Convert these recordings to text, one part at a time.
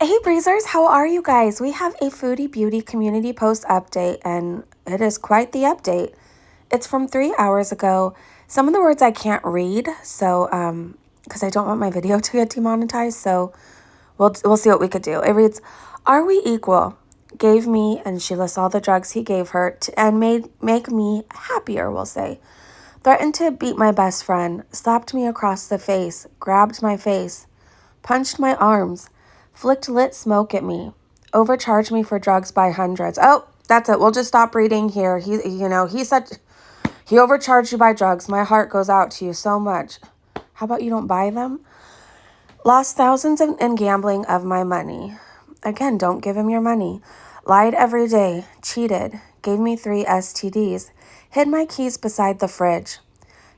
Hey Breezers, how are you guys? We have a Foodie Beauty community post update, and it is quite the update. It's from 3 hours ago. Some of the words I can't read, so because I don't want my video to get demonetized, so we'll see what we could do. It reads, "Are we equal? Gave me," and she lists all the drugs he gave her and make me happier, we'll say. "Threatened to beat my best friend, slapped me across the face, grabbed my face, punched my arms, flicked lit smoke at me, overcharged me for drugs by hundreds." Oh, that's it. We'll just stop reading here. He said he overcharged you by drugs. My heart goes out to you so much. How about you don't buy them? "Lost thousands in gambling of my money." Again, don't give him your money. "Lied every day, cheated, gave me 3 STDs, hid my keys beside the fridge,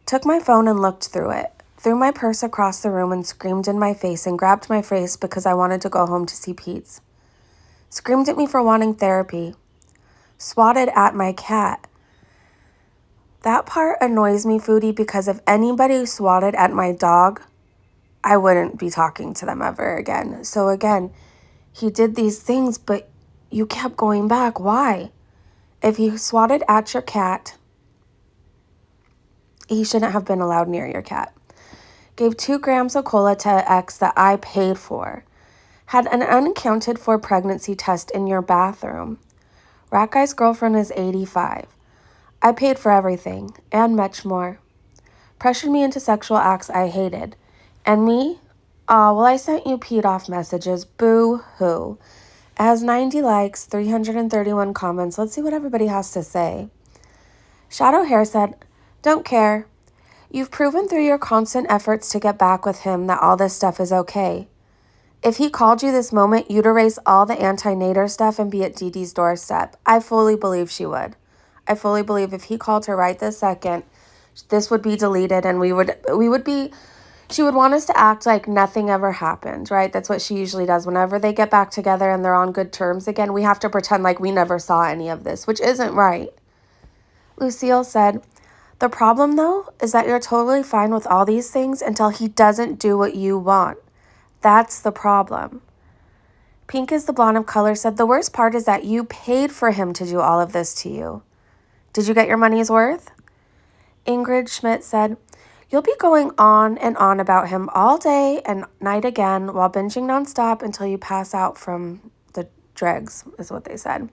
took my phone and looked through it, threw my purse across the room and screamed in my face and grabbed my face because I wanted to go home to see Pete's. Screamed at me for wanting therapy. Swatted at my cat." That part annoys me, Foodie, because if anybody swatted at my dog, I wouldn't be talking to them ever again. So again, he did these things, but you kept going back. Why? If he swatted at your cat, he shouldn't have been allowed near your cat. Gave 2 grams of cola to ex that I paid for. Had an unaccounted for pregnancy test in your bathroom. Rat guy's girlfriend is 85. I paid for everything, and much more. Pressured me into sexual acts I hated. And me? Aw, well, I sent you peed off messages. Boo-hoo. It has 90 likes, 331 comments. Let's see what everybody has to say. Shadow Hair said, "Don't care. You've proven through your constant efforts to get back with him that all this stuff is okay. If he called you this moment, you'd erase all the anti-Nader stuff and be at Dee Dee's doorstep." I fully believe she would. I fully believe if he called her right this second, this would be deleted and she would want us to act like nothing ever happened, right? That's what she usually does. Whenever they get back together and they're on good terms again, we have to pretend like we never saw any of this, which isn't right. Lucille said, "The problem, though, is that you're totally fine with all these things until he doesn't do what you want. That's the problem." Pink is the blonde of color said, "The worst part is that you paid for him to do all of this to you. Did you get your money's worth?" Ingrid Schmidt said, "You'll be going on and on about him all day and night again while binging nonstop until you pass out from the dregs," is what they said.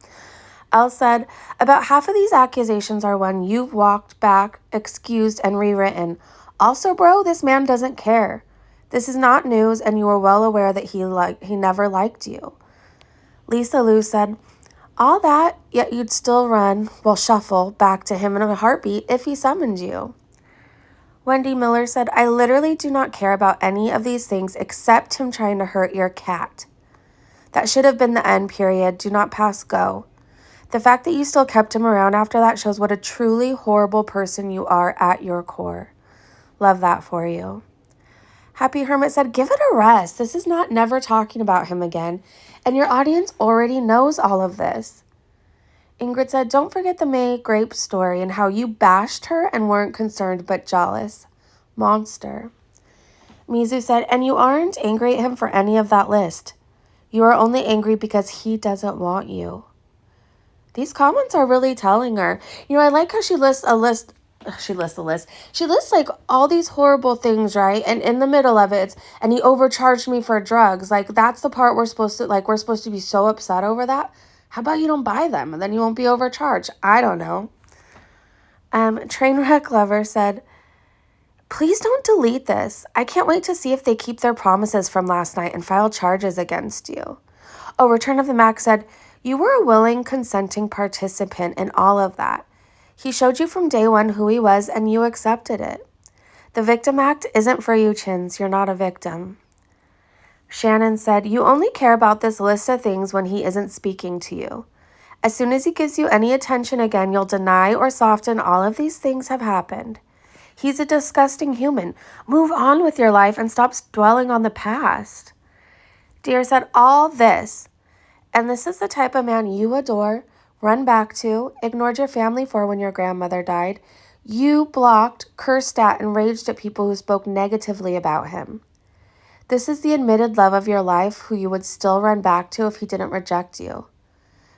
Elle said, "About half of these accusations are one you've walked back, excused, and rewritten. Also, bro, this man doesn't care. This is not news, and you are well aware that he never liked you." Lisa Lou said, "All that, yet you'd still shuffle back to him in a heartbeat if he summoned you." Wendy Miller said, "I literally do not care about any of these things except him trying to hurt your cat. That should have been the end, period. Do not pass go. The fact that you still kept him around after that shows what a truly horrible person you are at your core. Love that for you." Happy Hermit said, "Give it a rest. This is not never talking about him again, and your audience already knows all of this." Ingrid said, "Don't forget the May Grape story and how you bashed her and weren't concerned but jealous. Monster." Mizu said, "And you aren't angry at him for any of that list. You are only angry because he doesn't want you." These comments are really telling her. I like how she lists a list. She lists like all these horrible things, right? And in the middle of it, and he overcharged me for drugs. Like, that's the part we're supposed to be so upset over that. How about you don't buy them and then you won't be overcharged? I don't know. Trainwreck Lover said, "Please don't delete this. I can't wait to see if they keep their promises from last night and file charges against you." Oh, Return of the Mac said, "You were a willing, consenting participant in all of that. He showed you from day one who he was, and you accepted it. The Victim Act isn't for you, Chins. You're not a victim." Shannon said, "You only care about this list of things when he isn't speaking to you. As soon as he gives you any attention again, you'll deny or soften all of these things have happened. He's a disgusting human. Move on with your life and stop dwelling on the past." Dear said, "All this. And this is the type of man you adore, run back to, ignored your family for when your grandmother died. You blocked, cursed at, and raged at people who spoke negatively about him. This is the admitted love of your life who you would still run back to if he didn't reject you.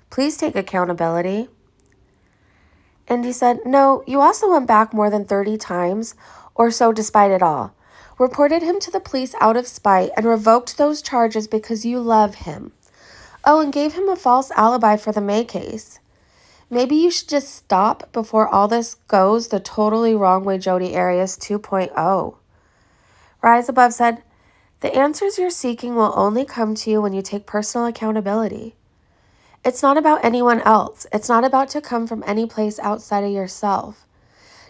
Please take accountability. Indy said, no, you also went back more than 30 times or so despite it all. Reported him to the police out of spite and revoked those charges because you love him. Oh, and gave him a false alibi for the May case. Maybe you should just stop before all this goes the totally wrong way, Jody Arias 2.0. Rise Above said, the answers you're seeking will only come to you when you take personal accountability. It's not about anyone else. It's not about to come from any place outside of yourself.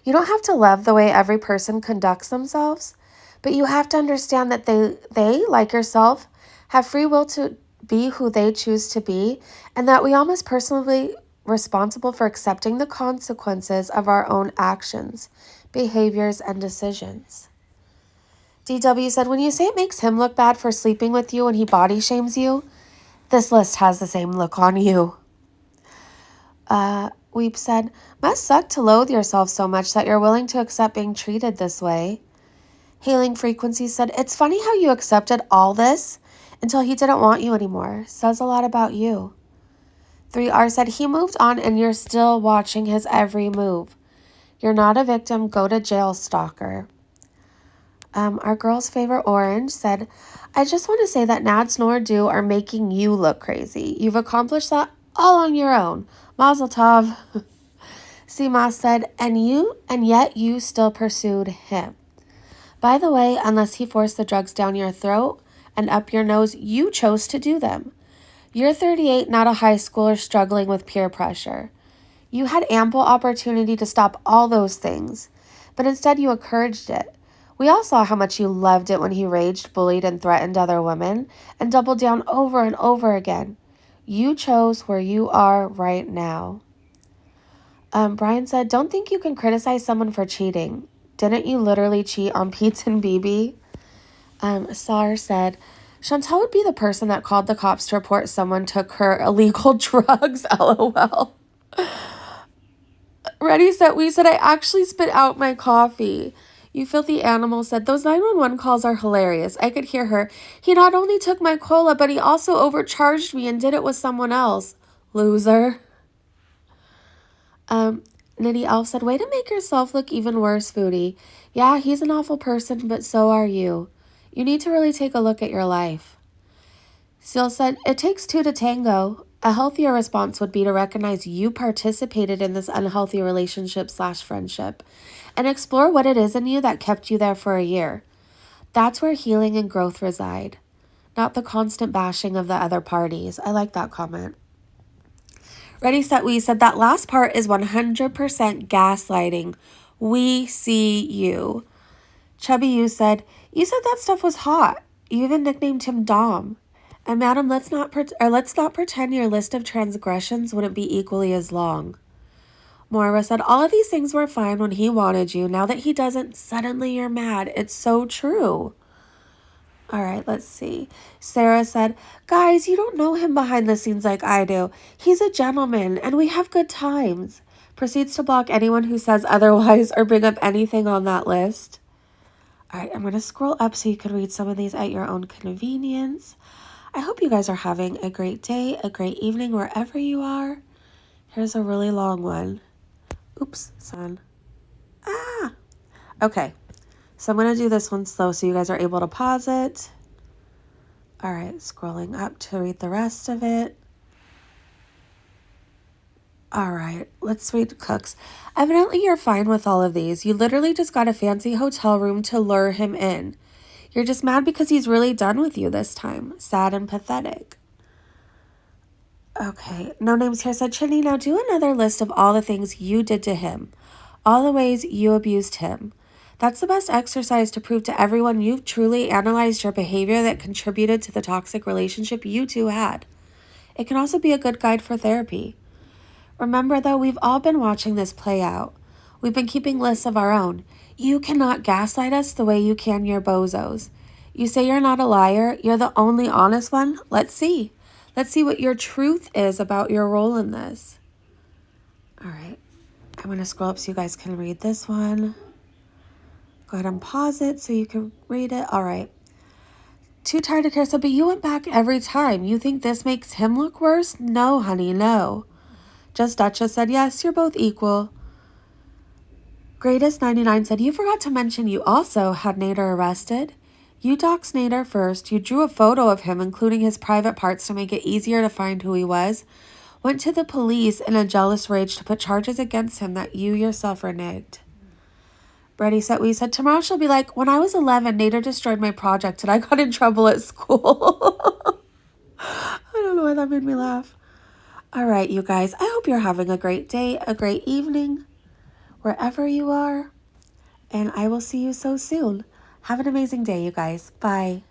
You don't have to love the way every person conducts themselves, but you have to understand that they, like yourself, have free will to be who they choose to be, and that we all must personally responsible for accepting the consequences of our own actions, behaviors, and decisions. DW said, when you say it makes him look bad for sleeping with you when he body shames you, this list has the same look on you. Weep said, must suck to loathe yourself so much that you're willing to accept being treated this way. Hailing Frequency said, it's funny how you accepted all this until he didn't want you anymore. Says a lot about you. 3R said, he moved on and you're still watching his every move. You're not a victim, go to jail, stalker. Our girl's favorite Orange said, I just want to say that Nads nor Do are making you look crazy. You've accomplished that all on your own. Mazel tov. Seema said, and yet you still pursued him. By the way, unless he forced the drugs down your throat and up your nose, you chose to do them. You're 38, not a high schooler struggling with peer pressure. You had ample opportunity to stop all those things, but instead you encouraged it. We all saw how much you loved it when he raged, bullied, and threatened other women, and doubled down over and over again. You chose where you are right now. Brian said, don't think you can criticize someone for cheating. Didn't you literally cheat on Pete and BB? Sar said, Chantal would be the person that called the cops to report someone took her illegal drugs, LOL. Ready, Set, we said, I actually spit out my coffee. You Filthy Animal said, those 911 calls are hilarious. I could hear her. He not only took my cola, but he also overcharged me and did it with someone else. Loser. Nitty Elf said, way to make yourself look even worse, Foodie. Yeah, he's an awful person, but so are you. You need to really take a look at your life. Seal said, it takes two to tango. A healthier response would be to recognize you participated in this unhealthy relationship/friendship and explore what it is in you that kept you there for a year. That's where healing and growth reside, not the constant bashing of the other parties. I like that comment. Ready, Set, We said that last part is 100% gaslighting. We see you. Chubby You said that stuff was hot. You even nicknamed him Dom. And madam, let's not pretend your list of transgressions wouldn't be equally as long. Moira said, all of these things were fine when he wanted you. Now that he doesn't, suddenly you're mad. It's so true. All right, let's see. Sarah said, guys, you don't know him behind the scenes like I do. He's a gentleman, and we have good times. Proceeds to block anyone who says otherwise or bring up anything on that list. All right, I'm going to scroll up so you can read some of these at your own convenience. I hope you guys are having a great day, a great evening, wherever you are. Here's a really long one. Oops, son. Okay. So I'm going to do this one slow so you guys are able to pause it. All right, scrolling up to read the rest of it. All right, let's read Cooks. Evidently, you're fine with all of these. You literally just got a fancy hotel room to lure him in. You're just mad because he's really done with you this time. Sad and pathetic. Okay, No Names here said, Chinny, now do another list of all the things you did to him. All the ways you abused him. That's the best exercise to prove to everyone you've truly analyzed your behavior that contributed to the toxic relationship you two had. It can also be a good guide for therapy. Remember, though, we've all been watching this play out. We've been keeping lists of our own. You cannot gaslight us the way you can your bozos. You say you're not a liar. You're the only honest one. Let's see. Let's see what your truth is about your role in this. All right. I'm going to scroll up so you guys can read this one. Go ahead and pause it so you can read it. All right. Too tired to care said, but you went back every time. You think this makes him look worse? No, honey, no. Just Duchess said, yes, you're both equal. Greatest 99 said, you forgot to mention you also had Nader arrested. You doxed Nader first. You drew a photo of him, including his private parts to make it easier to find who he was. Went to the police in a jealous rage to put charges against him that you yourself reneged. Brady said, we said, tomorrow she'll be like, when I was 11, Nader destroyed my project and I got in trouble at school. I don't know why that made me laugh. All right, you guys, I hope you're having a great day, a great evening, wherever you are. And I will see you so soon. Have an amazing day, you guys. Bye.